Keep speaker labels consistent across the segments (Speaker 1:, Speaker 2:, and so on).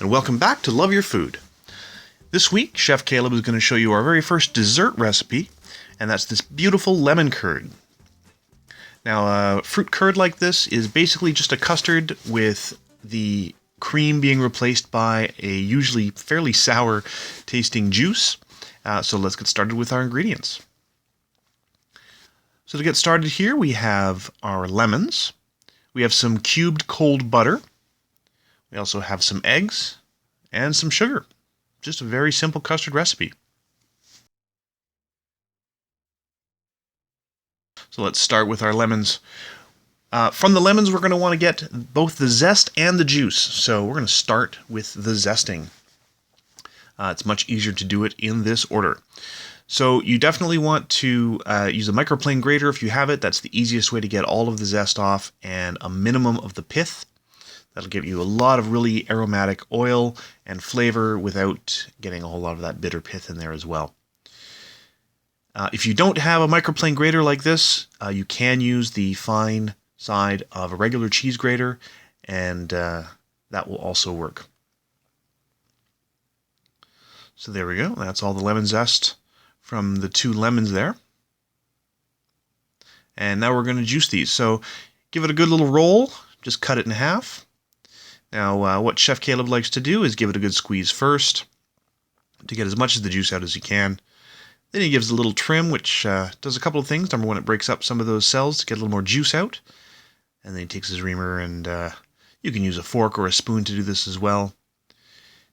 Speaker 1: and welcome back to Love Your Food. This week, Chef Caleb is going to show you our very first dessert recipe, and that's this beautiful lemon curd. Now, a fruit curd like this is basically just a custard with the cream being replaced by a usually fairly sour tasting juice. So let's get started with our ingredients. So to get started here, we have our lemons. We have some cubed cold butter. We also have some eggs and some sugar. Just a very simple custard recipe. So let's start with our lemons. From the lemons, we're going to want to get both the zest and the juice. So we're going to start with the zesting. It's much easier to do it in this order. So you definitely want to use a microplane grater if you have it. That's the easiest way to get all of the zest off and a minimum of the pith. That'll give you a lot of really aromatic oil and flavor without getting a whole lot of that bitter pith in there as well. If you don't have a microplane grater like this, you can use the fine side of a regular cheese grater, and that will also work. So there we go. That's all the lemon zest from the 2 lemons there. And now we're going to juice these. So give it a good little roll. Just cut it in half. Now, what Chef Caleb likes to do is give it a good squeeze first to get as much of the juice out as he can. Then he gives a little trim, which does a couple of things. Number one, it breaks up some of those cells to get a little more juice out. And then he takes his reamer, and you can use a fork or a spoon to do this as well.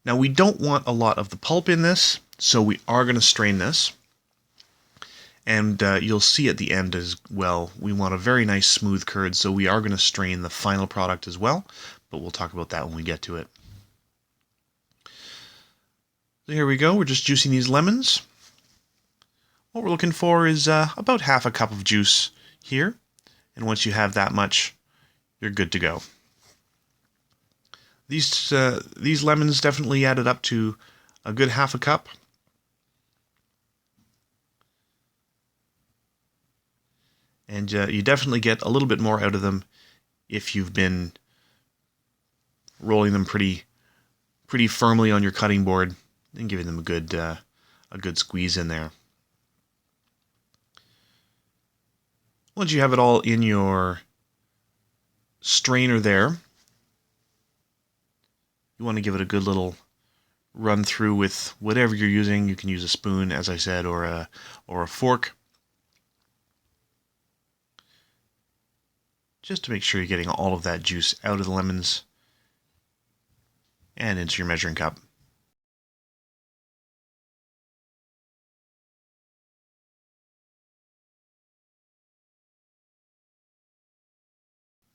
Speaker 1: Now, we don't want a lot of the pulp in this, so we are going to strain this. And you'll see at the end as well, we want a very nice smooth curd, so we are going to strain the final product as well. But we'll talk about that when we get to it. So here we go, we're just juicing these lemons. What we're looking for is about half a cup of juice here. And once you have that much, you're good to go. These lemons definitely added up to a good half a cup. And you definitely get a little bit more out of them if you've been rolling them pretty firmly on your cutting board and giving them a good squeeze in there. Once you have it all in your strainer there, you want to give it a good little run through with whatever you're using. You can use a spoon, as I said, or a fork, just to make sure you're getting all of that juice out of the lemons and into your measuring cup.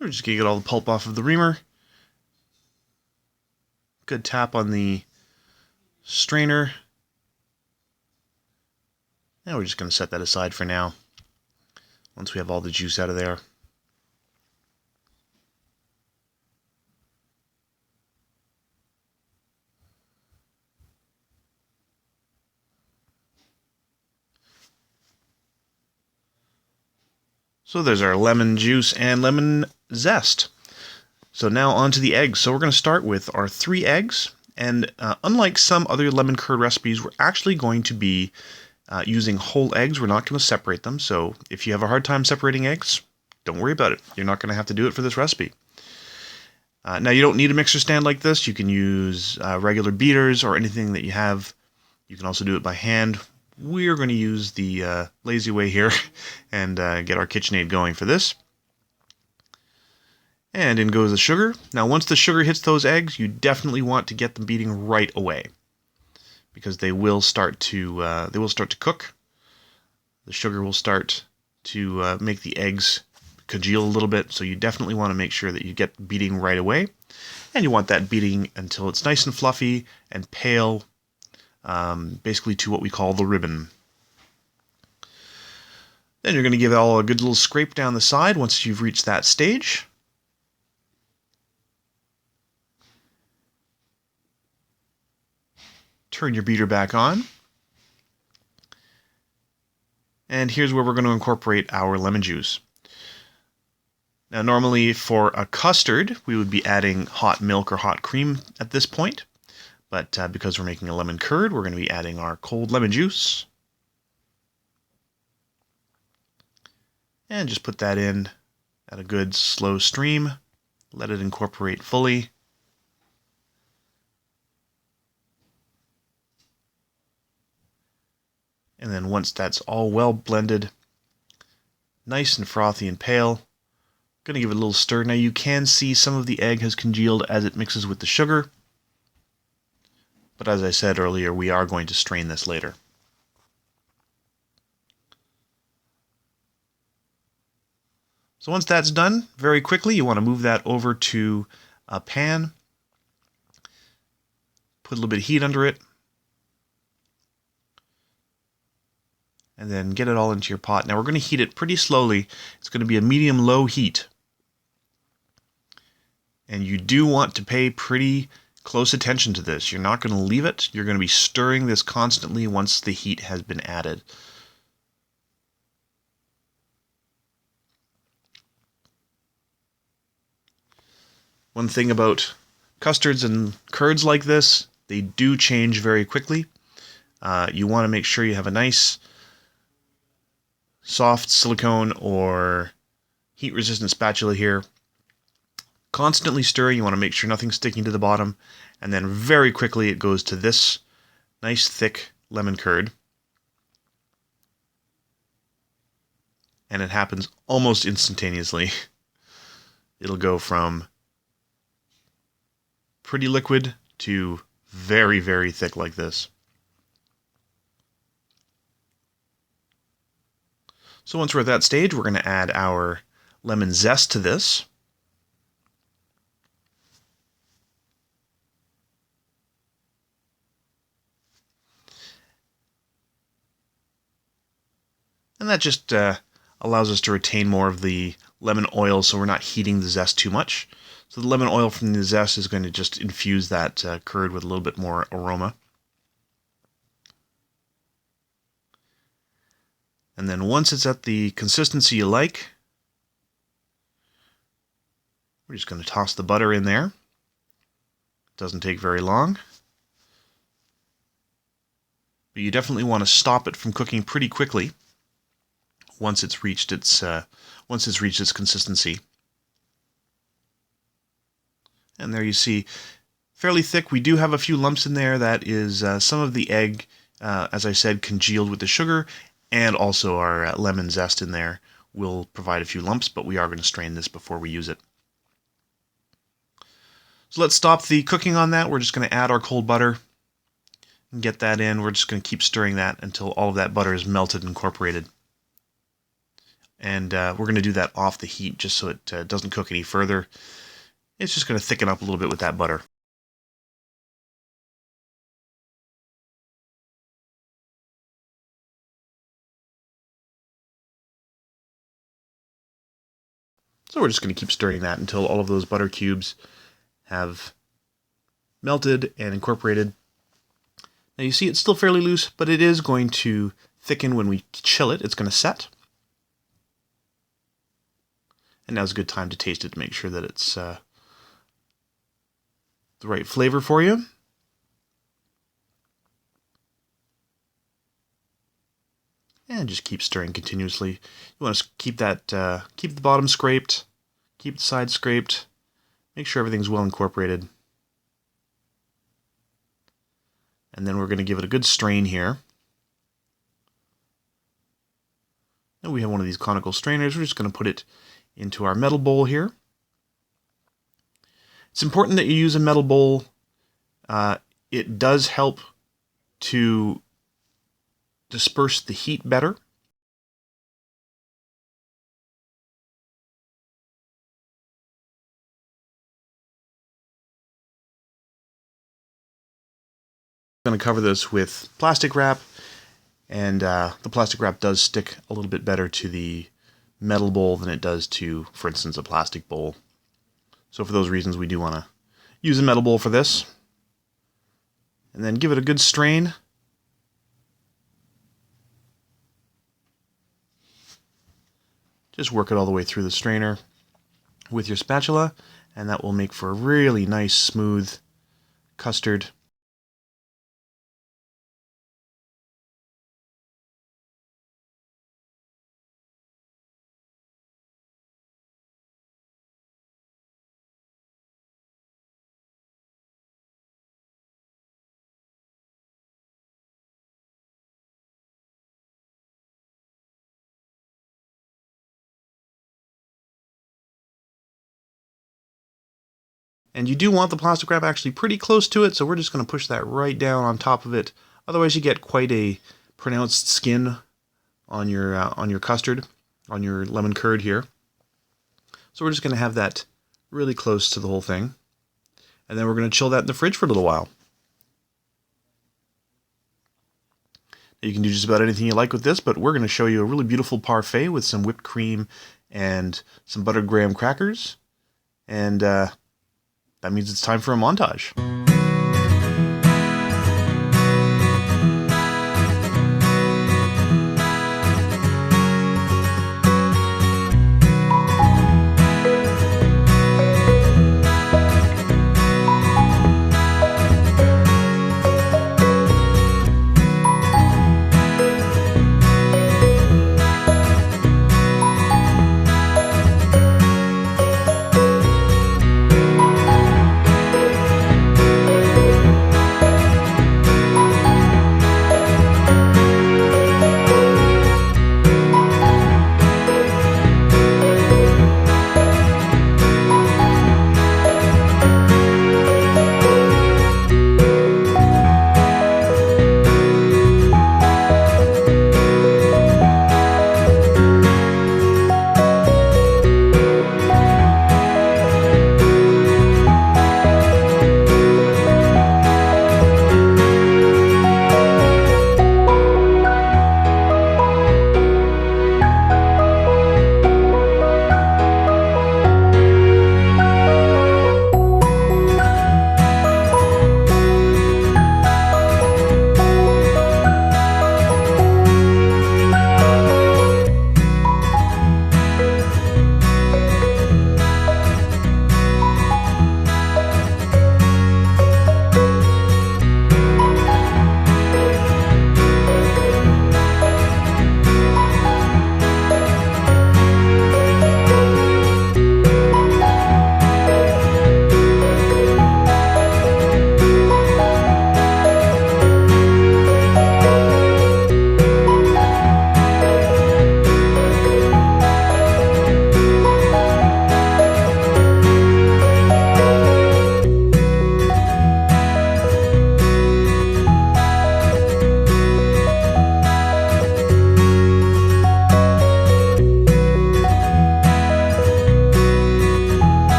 Speaker 1: We're just going to get all the pulp off of the reamer. Good tap on the strainer. Now we're just going to set that aside for now, once we have all the juice out of there. So there's our lemon juice and lemon zest. So now on to the eggs. So we're going to start with our 3 eggs. And unlike some other lemon curd recipes, we're actually going to be using whole eggs. We're not going to separate them. So if you have a hard time separating eggs, don't worry about it. You're not going to have to do it for this recipe. Now you don't need a mixer stand like this. You can use regular beaters or anything that you have. You can also do it by hand. We're going to use the lazy way here and get our KitchenAid going for this. And in goes the sugar. Now once the sugar hits those eggs, you definitely want to get them beating right away, because they will start to cook. The sugar will start to make the eggs congeal a little bit, so you definitely want to make sure that you get beating right away. And you want that beating until it's nice and fluffy and pale, basically to what we call the ribbon. Then you're going to give it all a good little scrape down the side once you've reached that stage. Turn your beater back on. And here's where we're going to incorporate our lemon juice. Now normally for a custard, we would be adding hot milk or hot cream at this point. But because we're making a lemon curd, we're going to be adding our cold lemon juice. And just put that in at a good slow stream. Let it incorporate fully. And then once that's all well blended, nice and frothy and pale, I'm going to give it a little stir. Now you can see some of the egg has congealed as it mixes with the sugar. But as I said earlier, we are going to strain this later. So once that's done, very quickly, you want to move that over to a pan. Put a little bit of heat under it. And then get it all into your pot. Now we're going to heat it pretty slowly. It's going to be a medium-low heat. And you do want to pay pretty close attention to this. You're not going to leave it. You're going to be stirring this constantly once the heat has been added. One thing about custards and curds like this, they do change very quickly. You want to make sure you have a nice soft silicone or heat-resistant spatula here. Constantly stir. You want to make sure nothing's sticking to the bottom. And then very quickly it goes to this nice thick lemon curd. And it happens almost instantaneously. It'll go from pretty liquid to very, very thick like this. So once we're at that stage, we're going to add our lemon zest to this. And that just allows us to retain more of the lemon oil, so we're not heating the zest too much. So the lemon oil from the zest is going to just infuse that curd with a little bit more aroma. And then once it's at the consistency you like, we're just going to toss the butter in there. It doesn't take very long. But you definitely want to stop it from cooking pretty quickly once it's reached its consistency. And there you see, fairly thick. We do have a few lumps in there. That is some of the egg, as I said, congealed with the sugar, and also our lemon zest in there will provide a few lumps, but we are going to strain this before we use it. So let's stop the cooking on that. We're just going to add our cold butter and get that in. We're just going to keep stirring that until all of that butter is melted and incorporated. And we're going to do that off the heat just so it doesn't cook any further. It's just going to thicken up a little bit with that butter. So we're just going to keep stirring that until all of those butter cubes have melted and incorporated. Now you see it's still fairly loose, but it is going to thicken when we chill it. It's going to set. And now's a good time to taste it to make sure that it's the right flavor for you. And just keep stirring continuously. You want to keep that, keep the bottom scraped, keep the sides scraped, make sure everything's well incorporated. And then we're going to give it a good strain here. And we have one of these conical strainers. We're just going to put it into our metal bowl here. It's important that you use a metal bowl. It does help to disperse the heat better. I'm going to cover this with plastic wrap, and the plastic wrap does stick a little bit better to the metal bowl than it does to, for instance, a plastic bowl. So for those reasons, we do want to use a metal bowl for this. And then give it a good strain. Just work it all the way through the strainer with your spatula, and that will make for a really nice, smooth custard. And you do want the plastic wrap actually pretty close to it, so we're just going to push that right down on top of it. Otherwise you get quite a pronounced skin on your custard, on your lemon curd here. So we're just going to have that really close to the whole thing. And then we're going to chill that in the fridge for a little while. You can do just about anything you like with this, but we're going to show you a really beautiful parfait with some whipped cream and some buttered graham crackers. And that means it's time for a montage.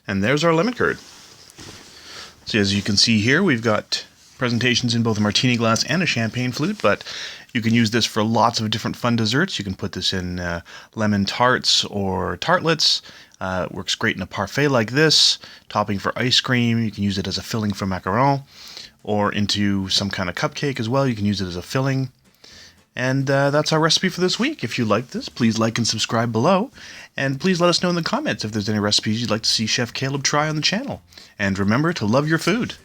Speaker 1: And there's our lemon curd. So as you can see here, we've got presentations in both a martini glass and a champagne flute, but you can use this for lots of different fun desserts. You can put this in lemon tarts or tartlets. It works great in a parfait like this, topping for ice cream. You can use it as a filling for macaron, or into some kind of cupcake as well. You can use it as a filling. And that's our recipe for this week. If you like this, please like and subscribe below. And please let us know in the comments if there's any recipes you'd like to see Chef Caleb try on the channel. And remember to love your food.